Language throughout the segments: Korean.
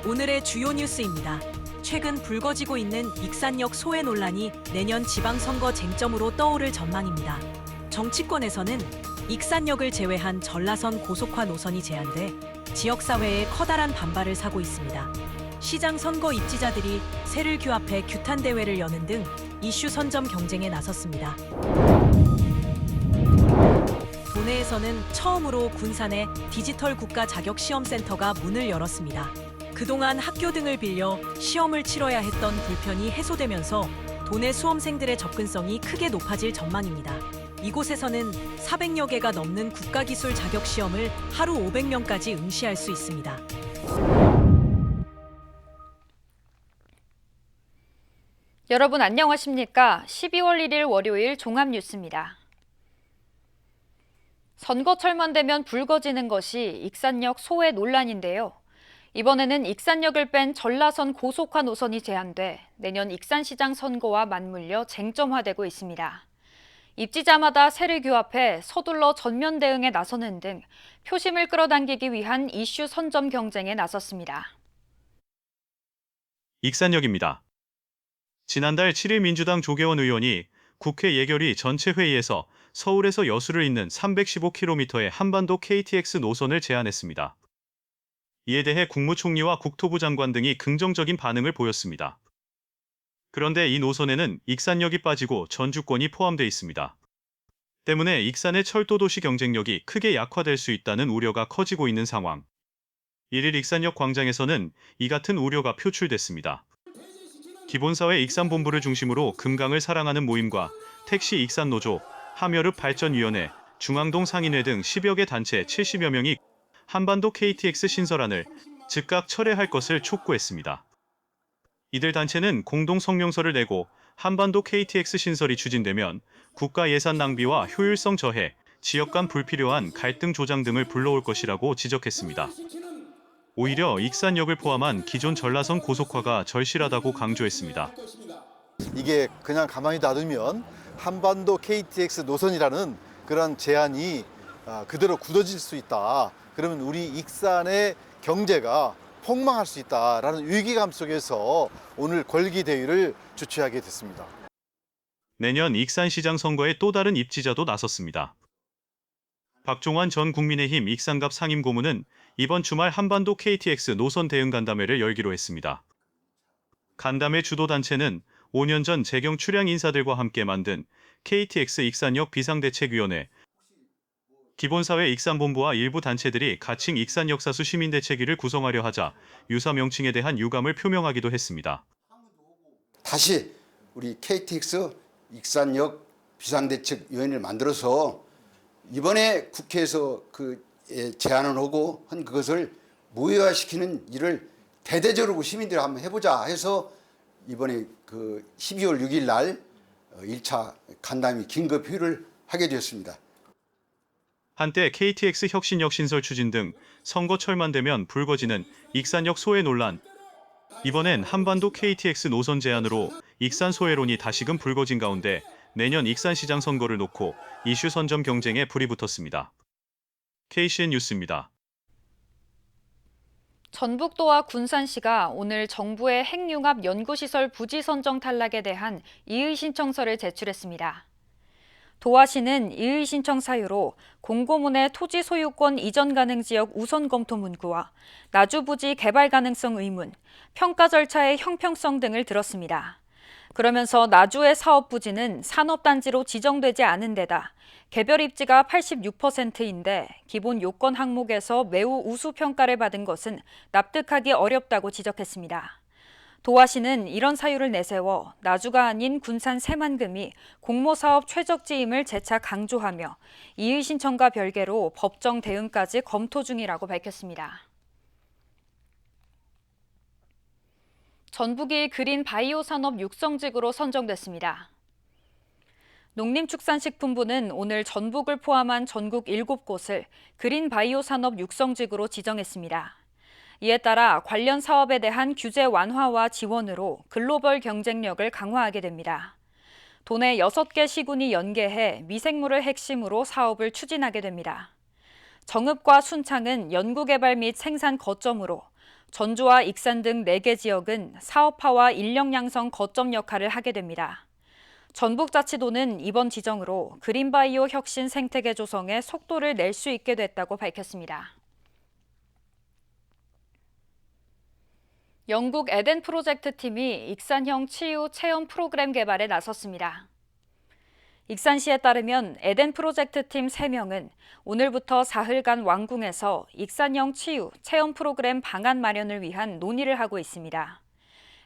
오늘의 주요 뉴스입니다. 최근 불거지고 있는 익산역 소외 논란이 내년 지방선거 쟁점으로 떠오를 전망입니다. 정치권에서는 익산역을 제외한 전라선 고속화 노선이 제한돼 지역사회에 커다란 반발을 사고 있습니다. 시장 선거 입지자들이 새를 규합해 규탄 대회를 여는 등 이슈 선점 경쟁에 나섰습니다. 도내에서는 처음으로 군산에 디지털 국가 자격 시험센터가 문을 열었습니다. 그동안 학교 등을 빌려 시험을 치러야 했던 불편이 해소되면서 도내 수험생들의 접근성이 크게 높아질 전망입니다. 이곳에서는 400여 개가 넘는 국가기술 자격 시험을 하루 500명까지 응시할 수 있습니다. 여러분 안녕하십니까? 12월 1일 월요일 종합뉴스입니다. 선거철만 되면 불거지는 것이 익산역 소외 논란인데요. 이번에는 익산역을 뺀 전라선 고속화 노선이 제한돼 내년 익산시장 선거와 맞물려 쟁점화되고 있습니다. 입지자마다 새를 규합해 서둘러 전면 대응에 나서는 등 표심을 끌어당기기 위한 이슈 선점 경쟁에 나섰습니다. 익산역입니다. 지난달 7일 민주당 조계원 의원이 국회 예결위 전체 회의에서 서울에서 여수를 잇는 315km의 한반도 KTX 노선을 제안했습니다. 이에 대해 국무총리와 국토부 장관 등이 긍정적인 반응을 보였습니다. 그런데 이 노선에는 익산역이 빠지고 전주권이 포함되어 있습니다. 때문에 익산의 철도도시 경쟁력이 크게 약화될 수 있다는 우려가 커지고 있는 상황. 1일 익산역 광장에서는 이 같은 우려가 표출됐습니다. 기본사회 익산본부를 중심으로 금강을 사랑하는 모임과 택시 익산노조, 함여릅발전위원회, 중앙동 상인회 등 10여 개 단체 70여 명이 한반도 KTX 신설안을 즉각 철회할 것을 촉구했습니다. 이들 단체는 공동 성명서를 내고 한반도 KTX 신설이 추진되면 국가 예산 낭비와 효율성 저해, 지역 간 불필요한 갈등 조장 등을 불러올 것이라고 지적했습니다. 오히려 익산역을 포함한 기존 전라선 고속화가 절실하다고 강조했습니다. 이게 그냥 가만히 놔두면 한반도 KTX 노선이라는 그런 제안이 그대로 굳어질 수 있다. 그러면 우리 익산의 경제가 폭망할 수 있다라는 위기감 속에서 오늘 권기대회를 주최하게 됐습니다. 내년 익산시장 선거에 또 다른 입지자도 나섰습니다. 박종환 전 국민의힘 익산갑 상임고문은 이번 주말 한반도 KTX 노선 대응 간담회를 열기로 했습니다. 간담회 주도 단체는 5년 전 재경 출양 인사들과 함께 만든 KTX 익산역 비상대책위원회, 기본사회 익산본부와 일부 단체들이 가칭 익산역사수 시민대책위를 구성하려 하자 유사 명칭에 대한 유감을 표명하기도 했습니다. 다시 우리 KTX 익산역 비상대책위원회를 만들어서 이번에 국회에서 제안을 하고 한 그것을 무효화시키는 일을 대대적으로 시민들이 한번 해보자 해서 이번에 12월 6일 날 1차 간담회 긴급 회의를 하게 되었습니다. 한때 KTX 혁신역 신설 추진 등 선거철만 되면 불거지는 익산역 소외 논란. 이번엔 한반도 KTX 노선 제안으로 익산 소외론이 다시금 불거진 가운데 내년 익산시장 선거를 놓고 이슈 선점 경쟁에 불이 붙었습니다. KCN 뉴스입니다. 전북도와 군산시가 오늘 정부의 핵융합 연구시설 부지 선정 탈락에 대한 이의 신청서를 제출했습니다. 도화시는 이의 신청 사유로 공고문의 토지 소유권 이전 가능 지역 우선 검토 문구와 나주 부지 개발 가능성 의문, 평가 절차의 형평성 등을 들었습니다. 그러면서 나주의 사업 부지는 산업단지로 지정되지 않은 데다 개별 입지가 86%인데 기본 요건 항목에서 매우 우수 평가를 받은 것은 납득하기 어렵다고 지적했습니다. 도화시는 이런 사유를 내세워 나주가 아닌 군산 새만금이 공모사업 최적지임을 재차 강조하며 이의 신청과 별개로 법정 대응까지 검토 중이라고 밝혔습니다. 전북이 그린 바이오 산업 육성지구로 선정됐습니다. 농림축산식품부는 오늘 전북을 포함한 전국 7곳을 그린 바이오 산업 육성지구로 지정했습니다. 이에 따라 관련 사업에 대한 규제 완화와 지원으로 글로벌 경쟁력을 강화하게 됩니다. 도내 6개 시군이 연계해 미생물을 핵심으로 사업을 추진하게 됩니다. 정읍과 순창은 연구개발 및 생산 거점으로 전주와 익산 등 4개 지역은 사업화와 인력 양성 거점 역할을 하게 됩니다. 전북자치도는 이번 지정으로 그린바이오 혁신 생태계 조성에 속도를 낼 수 있게 됐다고 밝혔습니다. 영국 에덴 프로젝트 팀이 익산형 치유 체험 프로그램 개발에 나섰습니다. 익산시에 따르면 에덴 프로젝트 팀 3명은 오늘부터 사흘간 왕궁에서 익산형 치유 체험 프로그램 방안 마련을 위한 논의를 하고 있습니다.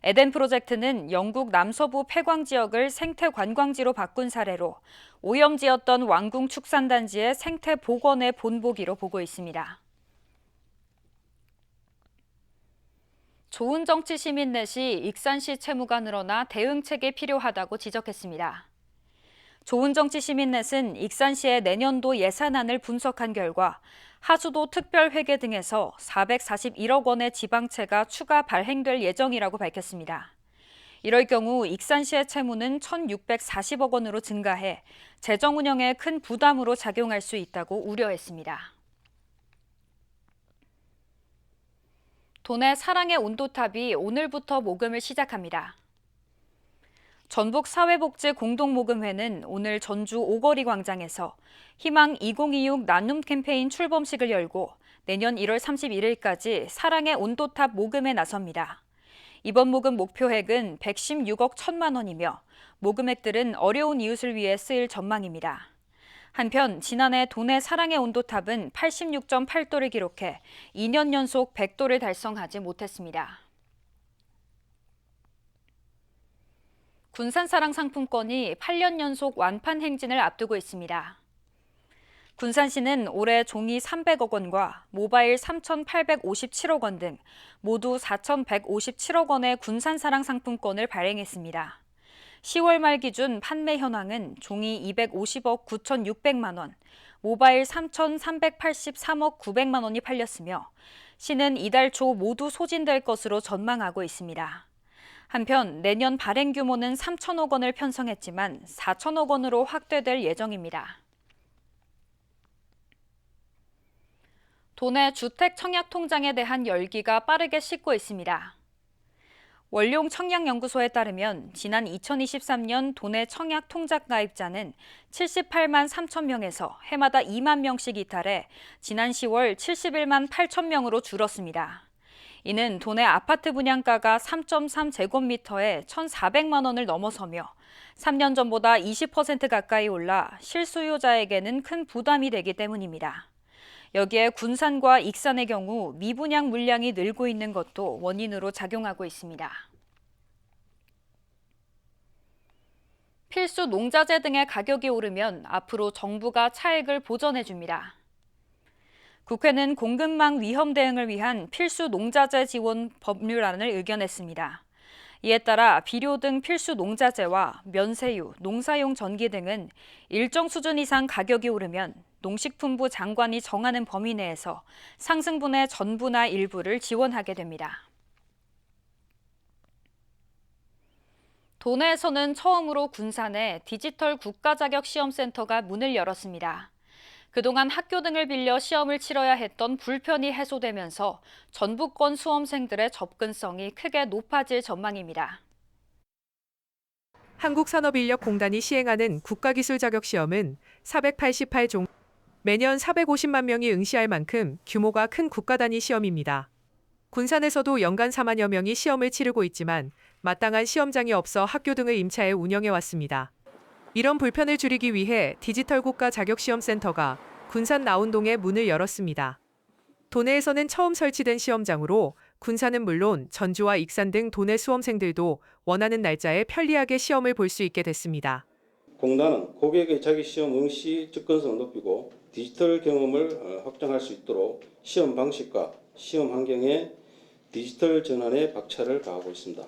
에덴 프로젝트는 영국 남서부 폐광 지역을 생태 관광지로 바꾼 사례로 오염지였던 왕궁 축산단지의 생태 복원의 본보기로 보고 있습니다. 좋은 정치 시민 넷이 익산시 채무가 늘어나 대응책이 필요하다고 지적했습니다. 좋은 정치 시민넷은 익산시의 내년도 예산안을 분석한 결과 하수도 특별회계 등에서 441억 원의 지방채가 추가 발행될 예정이라고 밝혔습니다. 이럴 경우 익산시의 채무는 1,640억 원으로 증가해 재정 운영에 큰 부담으로 작용할 수 있다고 우려했습니다. 도내 사랑의 온도탑이 오늘부터 모금을 시작합니다. 전북사회복지공동모금회는 오늘 전주 오거리 광장에서 희망 2026 나눔 캠페인 출범식을 열고 내년 1월 31일까지 사랑의 온도탑 모금에 나섭니다. 이번 모금 목표액은 116억 1천만 원이며 모금액들은 어려운 이웃을 위해 쓰일 전망입니다. 한편 지난해 도내 사랑의 온도탑은 86.8도를 기록해 2년 연속 100도를 달성하지 못했습니다. 군산사랑 상품권이 8년 연속 완판 행진을 앞두고 있습니다. 군산시는 올해 종이 300억 원과 모바일 3,857억 원 등 모두 4,157억 원의 군산사랑 상품권을 발행했습니다. 10월 말 기준 판매 현황은 종이 250억 9,600만 원, 모바일 3,383억 900만 원이 팔렸으며 시는 이달 초 모두 소진될 것으로 전망하고 있습니다. 한편 내년 발행 규모는 3천억 원을 편성했지만 4천억 원으로 확대될 예정입니다. 도내 주택 청약 통장에 대한 열기가 빠르게 식고 있습니다. 원룡 청약연구소에 따르면 지난 2023년 도내 청약 통장 가입자는 78만 3천 명에서 해마다 2만 명씩 이탈해 지난 10월 71만 8천 명으로 줄었습니다. 이는 도내 아파트 분양가가 3.3제곱미터에 1,400만 원을 넘어서며 3년 전보다 20% 가까이 올라 실수요자에게는 큰 부담이 되기 때문입니다. 여기에 군산과 익산의 경우 미분양 물량이 늘고 있는 것도 원인으로 작용하고 있습니다. 필수 농자재 등의 가격이 오르면 앞으로 정부가 차액을 보전해줍니다. 국회는 공급망 위험 대응을 위한 필수 농자재 지원 법률안을 의결했습니다. 이에 따라 비료 등 필수 농자재와 면세유, 농사용 전기 등은 일정 수준 이상 가격이 오르면 농식품부 장관이 정하는 범위 내에서 상승분의 전부나 일부를 지원하게 됩니다. 도내에서는 처음으로 군산에 디지털 국가자격시험센터가 문을 열었습니다. 그동안 학교 등을 빌려 시험을 치러야 했던 불편이 해소되면서 전북권 수험생들의 접근성이 크게 높아질 전망입니다. 한국산업인력공단이 시행하는 국가기술자격시험은 488종, 매년 450만 명이 응시할 만큼 규모가 큰 국가단위 시험입니다. 군산에서도 연간 4만여 명이 시험을 치르고 있지만 마땅한 시험장이 없어 학교 등을 임차해 운영해왔습니다. 이런 불편을 줄이기 위해 디지털 국가자격시험센터가 군산 나운동에 문을 열었습니다. 도내에서는 처음 설치된 시험장으로 군산은 물론 전주와 익산 등 도내 수험생들도 원하는 날짜에 편리하게 시험을 볼 수 있게 됐습니다. 공단은 고객의 자기 시험 응시 접근성을 높이고 디지털 경험을 확장할 수 있도록 시험 방식과 시험 환경의 디지털 전환에 박차를 가하고 있습니다.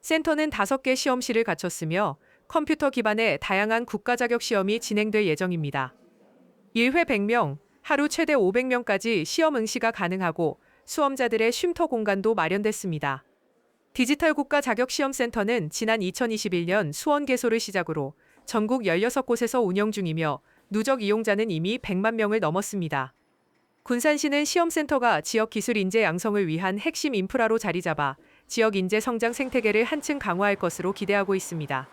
센터는 5개 시험실을 갖췄으며 컴퓨터 기반의 다양한 국가자격 시험이 진행될 예정입니다. 1회 100명, 하루 최대 500명까지 시험 응시가 가능하고 수험자들의 쉼터 공간도 마련됐습니다. 디지털 국가자격시험센터는 지난 2021년 수원 개소를 시작으로 전국 16곳에서 운영 중이며 누적 이용자는 이미 100만 명을 넘었습니다. 군산시는 시험센터가 지역 기술 인재 양성을 위한 핵심 인프라로 자리 잡아 지역 인재 성장 생태계를 한층 강화할 것으로 기대하고 있습니다.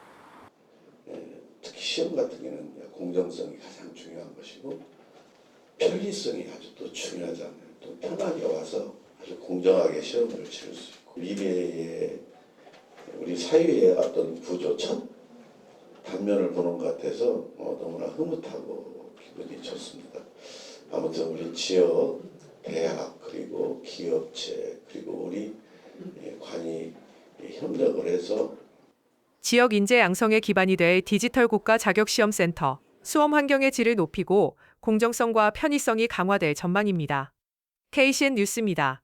특히 시험 같은 경우는 공정성이 가장 중요한 것이고 편리성이 아주 또 중요하지 않나요? 또 편하게 와서 아주 공정하게 시험을 치를 수 있고 미래의 우리 사회의 어떤 구조 첫 단면을 보는 것 같아서 너무나 흐뭇하고 기분이 좋습니다. 아무튼 우리 지역, 대학, 그리고 기업체, 그리고 우리 관이 협력을 해서 지역 인재 양성의 기반이 될 디지털 국가 자격시험센터, 수험 환경의 질을 높이고 공정성과 편의성이 강화될 전망입니다. KCN 뉴스입니다.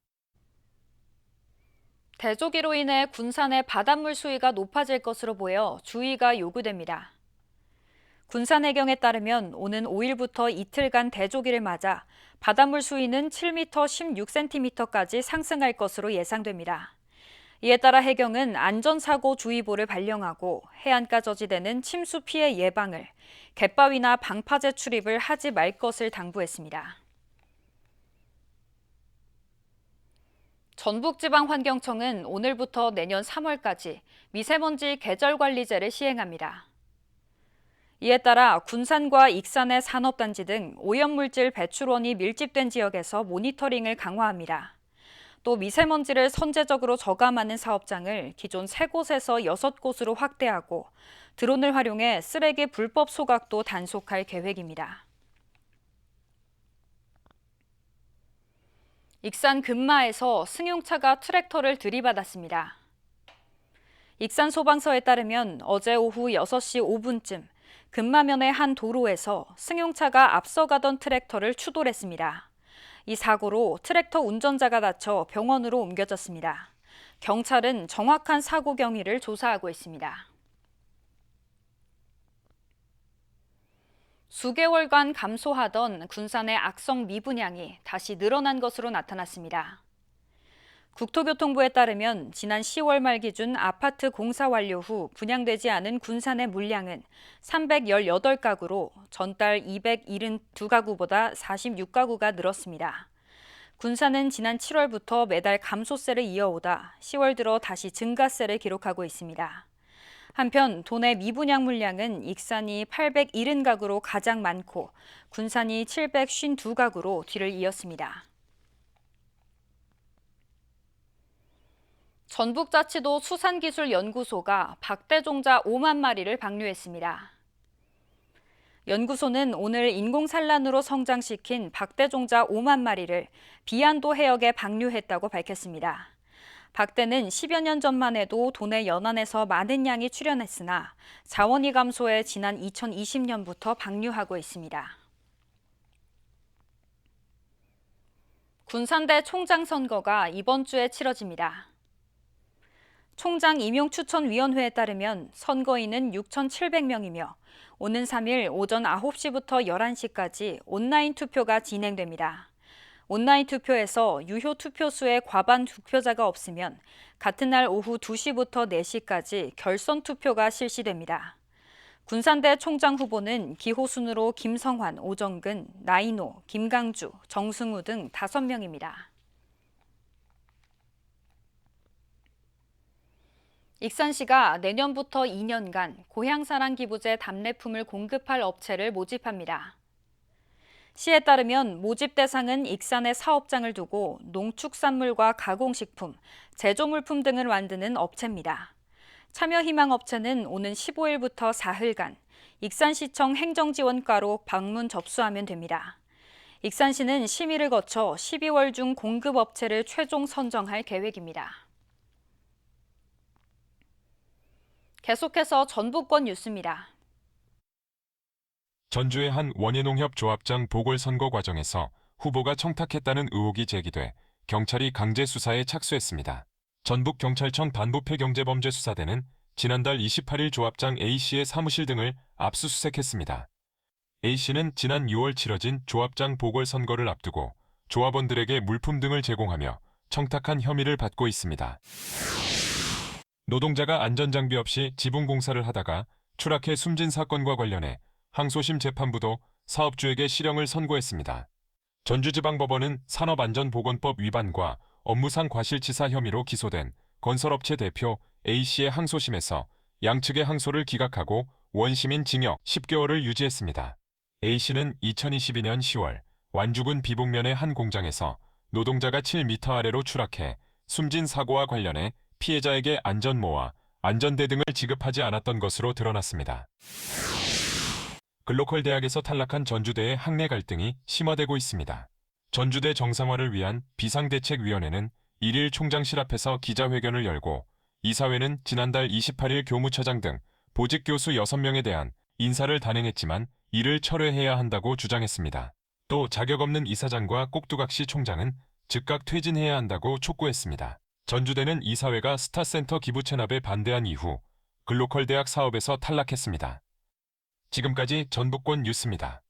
대조기로 인해 군산의 바닷물 수위가 높아질 것으로 보여 주의가 요구됩니다. 군산해경에 따르면 오는 5일부터 이틀간 대조기를 맞아 바닷물 수위는 7m 16cm까지 상승할 것으로 예상됩니다. 이에 따라 해경은 안전사고주의보를 발령하고 해안가 저지대는 침수 피해 예방을, 갯바위나 방파제 출입을 하지 말 것을 당부했습니다. 전북지방환경청은 오늘부터 내년 3월까지 미세먼지 계절관리제를 시행합니다. 이에 따라 군산과 익산의 산업단지 등 오염물질 배출원이 밀집된 지역에서 모니터링을 강화합니다. 또 미세먼지를 선제적으로 저감하는 사업장을 기존 3곳에서 6곳으로 확대하고 드론을 활용해 쓰레기 불법 소각도 단속할 계획입니다. 익산 금마에서 승용차가 트랙터를 들이받았습니다. 익산 소방서에 따르면 어제 오후 6시 5분쯤 금마면의 한 도로에서 승용차가 앞서가던 트랙터를 추돌했습니다. 이 사고로 트랙터 운전자가 다쳐 병원으로 옮겨졌습니다. 경찰은 정확한 사고 경위를 조사하고 있습니다. 수개월간 감소하던 군산의 악성 미분양이 다시 늘어난 것으로 나타났습니다. 국토교통부에 따르면 지난 10월 말 기준 아파트 공사 완료 후 분양되지 않은 군산의 물량은 318가구로 전달 272가구보다 46가구가 늘었습니다. 군산은 지난 7월부터 매달 감소세를 이어오다 10월 들어 다시 증가세를 기록하고 있습니다. 한편 도내 미분양 물량은 익산이 870가구로 가장 많고 군산이 752가구로 뒤를 이었습니다. 전북자치도 수산기술연구소가 박대종자 5만 마리를 방류했습니다. 연구소는 오늘 인공산란으로 성장시킨 박대종자 5만 마리를 비안도 해역에 방류했다고 밝혔습니다. 박대는 10여 년 전만 해도 도내 연안에서 많은 양이 출현했으나 자원이 감소해 지난 2020년부터 방류하고 있습니다. 군산대 총장 선거가 이번 주에 치러집니다. 총장 임용추천위원회에 따르면 선거인은 6,700명이며 오는 3일 오전 9시부터 11시까지 온라인 투표가 진행됩니다. 온라인 투표에서 유효 투표수의 과반 득표자가 없으면 같은 날 오후 2시부터 4시까지 결선 투표가 실시됩니다. 군산대 총장 후보는 기호순으로 김성환, 오정근, 나인호, 김강주, 정승우 등 5명입니다. 익산시가 내년부터 2년간 고향사랑 기부제 답례품을 공급할 업체를 모집합니다. 시에 따르면 모집 대상은 익산에 사업장을 두고 농축산물과 가공식품, 제조물품 등을 만드는 업체입니다. 참여 희망 업체는 오는 15일부터 4일간 익산시청 행정지원과로 방문 접수하면 됩니다. 익산시는 심의를 거쳐 12월 중 공급 업체를 최종 선정할 계획입니다. 계속해서 전북권 뉴스입니다. 전주의 한 원예농협 조합장 보궐선거 과정에서 후보가 청탁했다는 의혹이 제기돼 경찰이 강제 수사에 착수했습니다. 전북경찰청 반부패경제범죄수사대는 지난달 28일 조합장 A씨의 사무실 등을 압수수색했습니다. A씨는 지난 6월 치러진 조합장 보궐선거를 앞두고 조합원들에게 물품 등을 제공하며 청탁한 혐의를 받고 있습니다. 노동자가 안전장비 없이 지붕공사를 하다가 추락해 숨진 사건과 관련해 항소심 재판부도 사업주에게 실형을 선고했습니다. 전주지방법원은 산업안전보건법 위반과 업무상 과실치사 혐의로 기소된 건설업체 대표 A씨의 항소심에서 양측의 항소를 기각하고 원시민 징역 10개월을 유지했습니다. A씨는 2022년 10월 완주군 비봉면의 한 공장에서 노동자가 7m 아래로 추락해 숨진 사고와 관련해 피해자에게 안전모와 안전대 등을 지급하지 않았던 것으로 드러났습니다. 글로컬 대학에서 탈락한 전주대의 학내 갈등이 심화되고 있습니다. 전주대 정상화를 위한 비상대책위원회는 1일 총장실 앞에서 기자회견을 열고 이사회는 지난달 28일 교무처장 등 보직 교수 6명에 대한 인사를 단행했지만 이를 철회해야 한다고 주장했습니다. 또 자격 없는 이사장과 꼭두각시 총장은 즉각 퇴진해야 한다고 촉구했습니다. 전주대는 이사회가 스타센터 기부 체납에 반대한 이후 글로컬 대학 사업에서 탈락했습니다. 지금까지 전북권 뉴스입니다.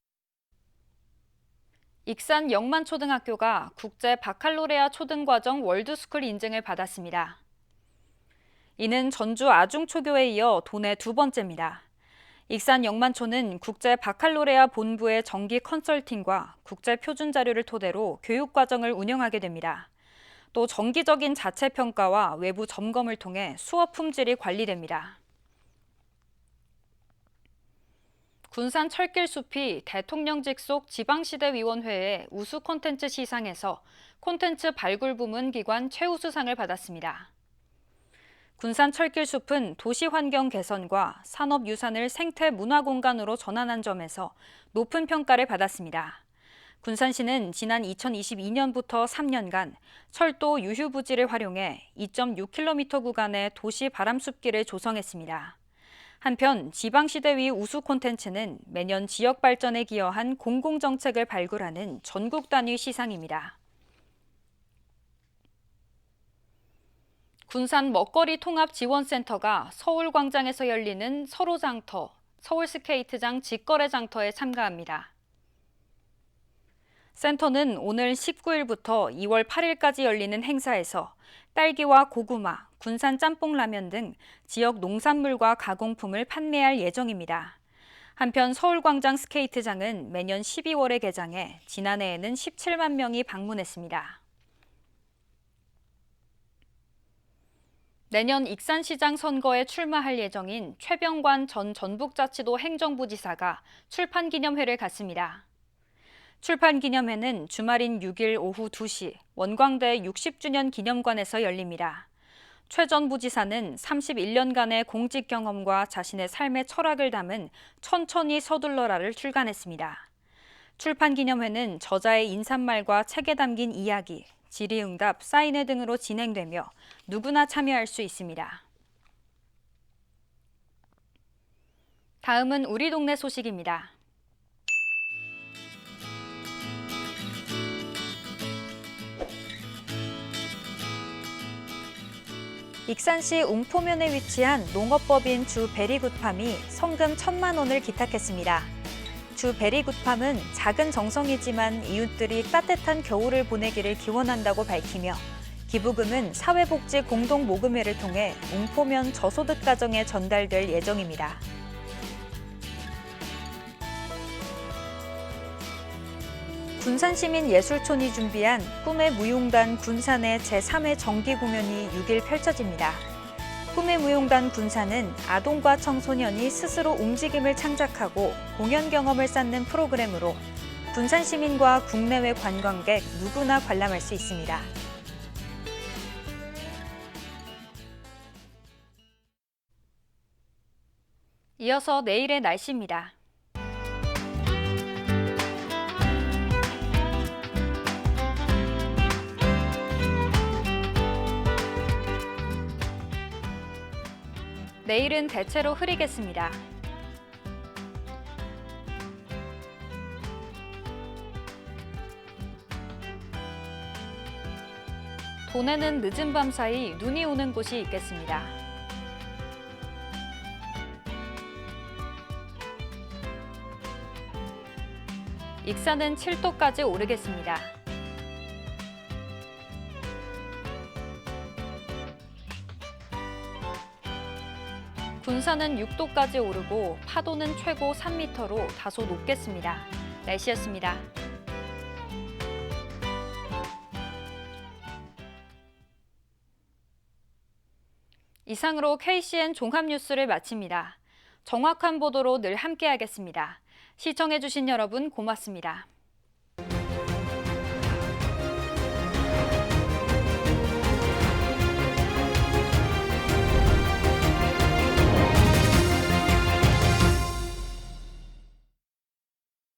익산 영만초등학교가 국제 바칼로레아 초등과정 월드스쿨 인증을 받았습니다. 이는 전주 아중초교에 이어 도내 2번째입니다. 익산 영만초는 국제 바칼로레아 본부의 정기 컨설팅과 국제 표준 자료를 토대로 교육 과정을 운영하게 됩니다. 또 정기적인 자체 평가와 외부 점검을 통해 수업 품질이 관리됩니다. 군산 철길숲이 대통령 직속 지방시대위원회의 우수 콘텐츠 시상에서 콘텐츠 발굴 부문 기관 최우수상을 받았습니다. 군산 철길숲은 도시환경 개선과 산업유산을 생태문화공간으로 전환한 점에서 높은 평가를 받았습니다. 군산시는 지난 2022년부터 3년간 철도 유휴부지를 활용해 2.6km 구간의 도시 바람숲길을 조성했습니다. 한편 지방시대위 우수 콘텐츠는 매년 지역 발전에 기여한 공공정책을 발굴하는 전국 단위 시상입니다. 군산 먹거리 통합 지원센터가 서울광장에서 열리는 서로장터, 서울스케이트장 직거래 장터에 참가합니다. 센터는 오늘 19일부터 2월 8일까지 열리는 행사에서 딸기와 고구마, 군산 짬뽕라면 등 지역 농산물과 가공품을 판매할 예정입니다. 한편 서울광장 스케이트장은 매년 12월에 개장해 지난해에는 17만 명이 방문했습니다. 내년 익산시장 선거에 출마할 예정인 최병관 전 전북자치도 행정부지사가 출판기념회를 갖습니다. 출판기념회는 주말인 6일 오후 2시 원광대 60주년 기념관에서 열립니다. 최 전 부지사는 31년간의 공직 경험과 자신의 삶의 철학을 담은 천천히 서둘러라를 출간했습니다. 출판기념회는 저자의 인사말과 책에 담긴 이야기, 질의응답, 사인회 등으로 진행되며 누구나 참여할 수 있습니다. 다음은 우리 동네 소식입니다. 익산시 웅포면에 위치한 농업법인 주 베리굿팜이 성금 1,000만 원을 기탁했습니다. 주 베리굿팜은 작은 정성이지만 이웃들이 따뜻한 겨울을 보내기를 기원한다고 밝히며 기부금은 사회복지 공동모금회를 통해 웅포면 저소득 가정에 전달될 예정입니다. 군산시민예술촌이 준비한 꿈의 무용단 군산의 제3회 정기공연이 6일 펼쳐집니다. 꿈의 무용단 군산은 아동과 청소년이 스스로 움직임을 창작하고 공연 경험을 쌓는 프로그램으로 군산 시민과 국내외 관광객 누구나 관람할 수 있습니다. 이어서 내일의 날씨입니다. 내일은 대체로 흐리겠습니다. 도내는 늦은 밤 사이 눈이 오는 곳이 있겠습니다. 익산은 7도까지 오르겠습니다. 군산은 6도까지 오르고 파도는 최고 3m로 다소 높겠습니다. 날씨였습니다. 이상으로 KCN 종합뉴스를 마칩니다. 정확한 보도로 늘 함께하겠습니다. 시청해주신 여러분 고맙습니다.